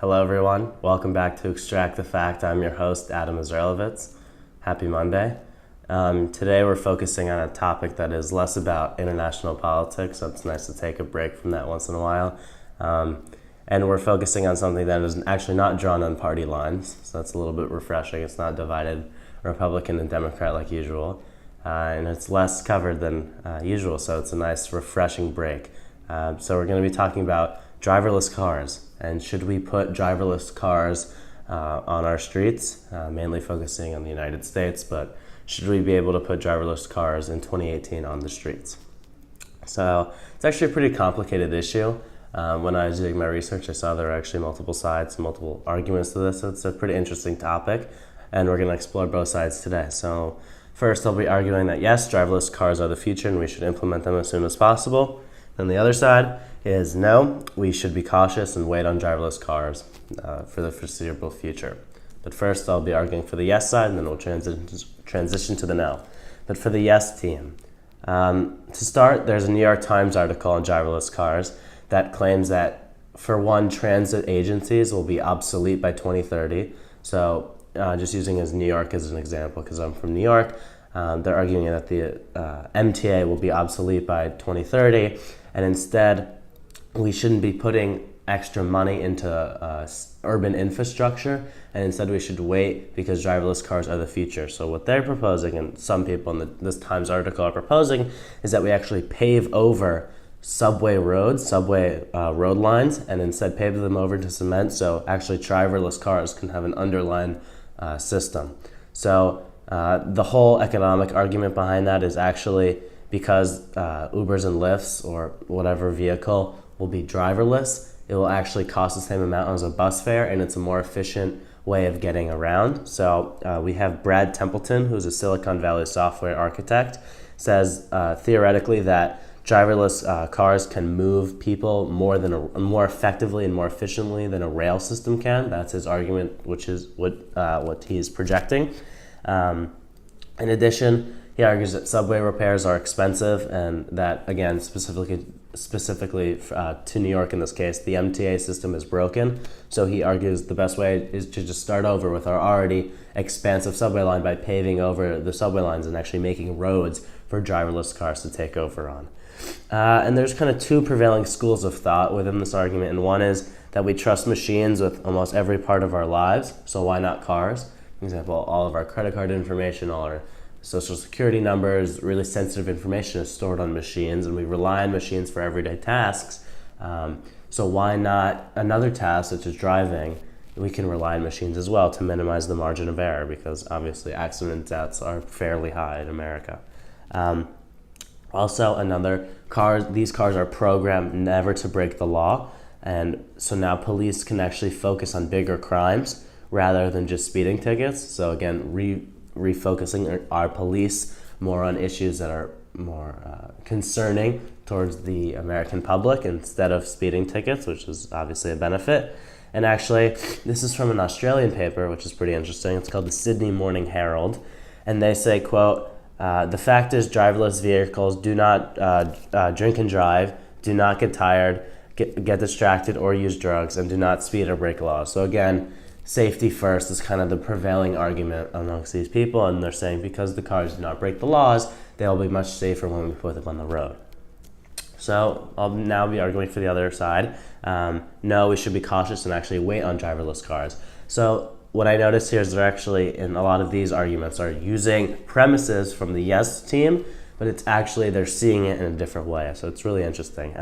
Hello everyone, welcome back to Extract the Fact. I'm your host, Adam Izraelevitz. Happy Monday. Today we're focusing on a topic that is less about international politics, so it's nice to take a break from that once in a while. And we're focusing on something that is actually not drawn on party lines, so that's a little bit refreshing. It's not divided Republican and Democrat like usual, and it's less covered than usual, so it's a nice refreshing break. So we're going to be talking about driverless cars, and should we put driverless cars on our streets, mainly focusing on the United States, but should we be able to put driverless cars in 2018 on the streets? So it's actually a pretty complicated issue. When I was doing my research, I saw there are actually multiple sides, multiple arguments to this, so it's a pretty interesting topic, and we're going to explore both sides today. So first, I'll be arguing that yes, driverless cars are the future and we should implement them as soon as possible. Then the other side is no, we should be cautious and wait on driverless cars for the foreseeable future. But first, I'll be arguing for the yes side, and then we'll transition to the no. But for the yes team, to start, there's a New York Times article on driverless cars that claims that, for one, transit agencies will be obsolete by 2030. So just using New York as an example, because I'm from New York, they're arguing that the MTA will be obsolete by 2030, and instead we shouldn't be putting extra money into urban infrastructure, and instead we should wait because driverless cars are the future. So what they're proposing, and some people in this Times article are proposing, is that we actually pave over subway roads, road lines, and instead pave them over to cement, so actually driverless cars can have an underlying system. So the whole economic argument behind that is actually because Ubers and Lyfts or whatever vehicle will be driverless, it will actually cost the same amount as a bus fare, and it's a more efficient way of getting around. So we have Brad Templeton, who's a Silicon Valley software architect, says theoretically that driverless cars can move people more effectively and more efficiently than a rail system can. That's his argument, which is what he's projecting. In addition, he argues that subway repairs are expensive, and that, again, specifically to New York in this case, the MTA system is broken. So he argues the best way is to just start over with our already expansive subway line by paving over the subway lines and actually making roads for driverless cars to take over on. And there's kind of two prevailing schools of thought within this argument, and one is that we trust machines with almost every part of our lives, so why not cars? For example, all of our credit card information, all our social security numbers, really sensitive information is stored on machines, and we rely on machines for everyday tasks. So why not another task, such as driving? We can rely on machines as well to minimize the margin of error, because obviously accident deaths are fairly high in America. Also, these cars are programmed never to break the law, and so now police can actually focus on bigger crimes rather than just speeding tickets. So again, refocusing our police more on issues that are more concerning towards the American public instead of speeding tickets, which is obviously a benefit. And actually, this is from an Australian paper, which is pretty interesting. It's called the Sydney Morning Herald, and they say, quote, the fact is driverless vehicles do not drink and drive, do not get tired, get distracted or use drugs, and do not speed or break laws. So again, safety first is kind of the prevailing argument amongst these people, and they're saying because the cars do not break the laws, they'll be much safer when we put them on the road. So I'll now be arguing for the other side. No, we should be cautious and actually wait on driverless cars. So what I noticed here is they're actually, in a lot of these arguments, are using premises from the yes team, but it's actually they're seeing it in a different way. So it's really interesting.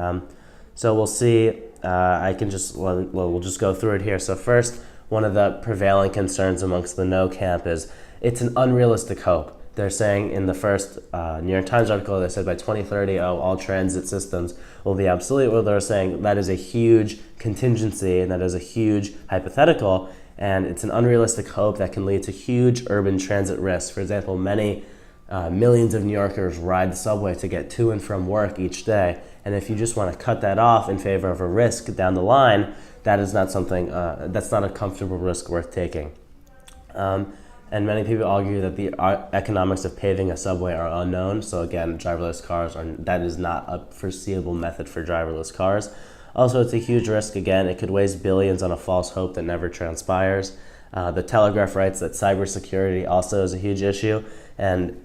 So we'll see. We'll just go through it here. So first, one of the prevailing concerns amongst the no camp is it's an unrealistic hope. They're saying in the first New York Times article, they said by 2030, all transit systems will be obsolete. Well, they're saying that is a huge contingency and that is a huge hypothetical, and it's an unrealistic hope that can lead to huge urban transit risks. For example, many millions of New Yorkers ride the subway to get to and from work each day, and if you just want to cut that off in favor of a risk down the line, that is not something, that's not a comfortable risk worth taking. And many people argue that the economics of paving a subway are unknown. So again, driverless cars that is not a foreseeable method for driverless cars. Also, it's a huge risk. Again, it could waste billions on a false hope that never transpires. The Telegraph writes that cybersecurity also is a huge issue, and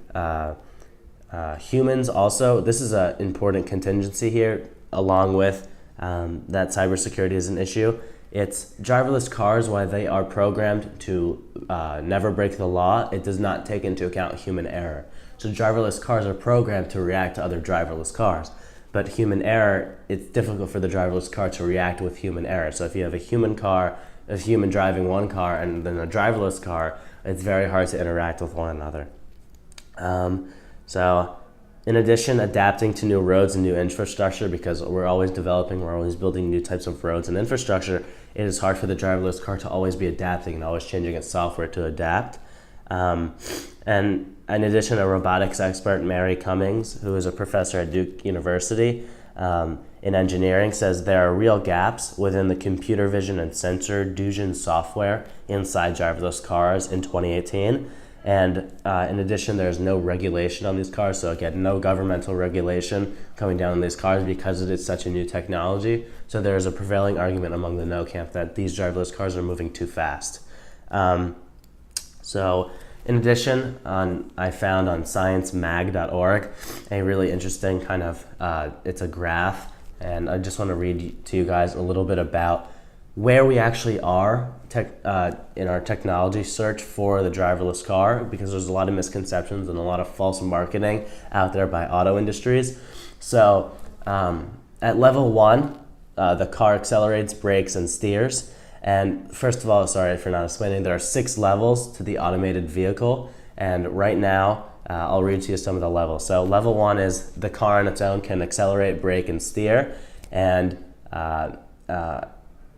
humans also, this is an important contingency here, along with that cybersecurity is an issue. It's driverless cars, while they are programmed to never break the law, it does not take into account human error. So driverless cars are programmed to react to other driverless cars. But human error, it's difficult for the driverless car to react with human error. So if you have a human driving one car and then a driverless car, it's very hard to interact with one another. So in addition, adapting to new roads and new infrastructure, because we're always developing, we're always building new types of roads and infrastructure, it is hard for the driverless car to always be adapting and always changing its software to adapt. And in addition, a robotics expert, Mary Cummings, who is a professor at Duke University in engineering, says there are real gaps within the computer vision and sensor fusion software inside driverless cars in 2018. And in addition, there's no regulation on these cars. So again, no governmental regulation coming down on these cars because it is such a new technology. So there's a prevailing argument among the no camp that these driverless cars are moving too fast. So in addition, I found on sciencemag.org a really interesting kind of, it's a graph, and I just want to read to you guys a little bit about where we actually are in our technology search for the driverless car, because there's a lot of misconceptions and a lot of false marketing out there by auto industries. So at level 1, the car accelerates, brakes, and steers. And first of all, sorry if you're not explaining, there are 6 levels to the automated vehicle. And right now, I'll read to you some of the levels. So level 1 is the car on its own can accelerate, brake, and steer. And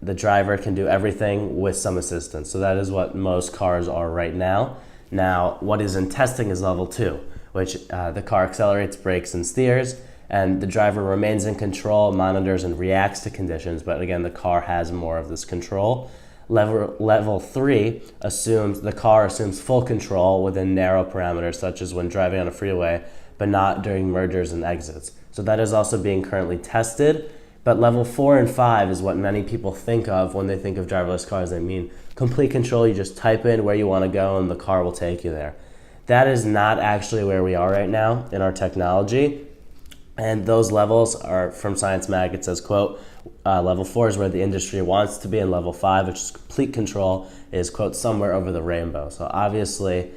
the driver can do everything with some assistance. So that is what most cars are right now. Now, what is in testing is level 2, which the car accelerates, brakes, and steers. And the driver remains in control, monitors, and reacts to conditions. But again, the car has more of this control. Level 3 assumes the car assumes full control within narrow parameters, such as when driving on a freeway, but not during mergers and exits. So that is also being currently tested. But level 4 and 5 is what many people think of when they think of driverless cars. They mean complete control. You just type in where you want to go and the car will take you there. That is not actually where we are right now in our technology. And those levels are from Science Mag. It says, quote, level 4 is where the industry wants to be, and level 5, which is complete control, is, quote, somewhere over the rainbow. So obviously,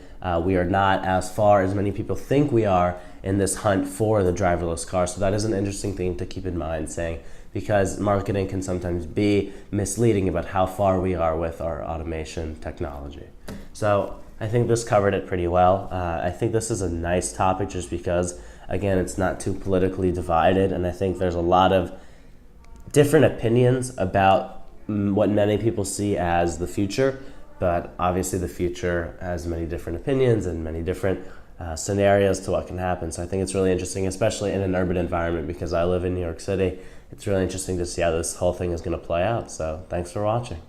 we are not as far as many people think we are in this hunt for the driverless car. So that is an interesting thing to keep in mind, saying, because marketing can sometimes be misleading about how far we are with our automation technology. So I think this covered it pretty well. I think this is a nice topic just because, again, it's not too politically divided, and I think there's a lot of different opinions about what many people see as the future, but obviously the future has many different opinions and many different scenarios to what can happen. So I think it's really interesting, especially in an urban environment, because I live in New York City. It's really interesting to see how this whole thing is going to play out. So thanks for watching.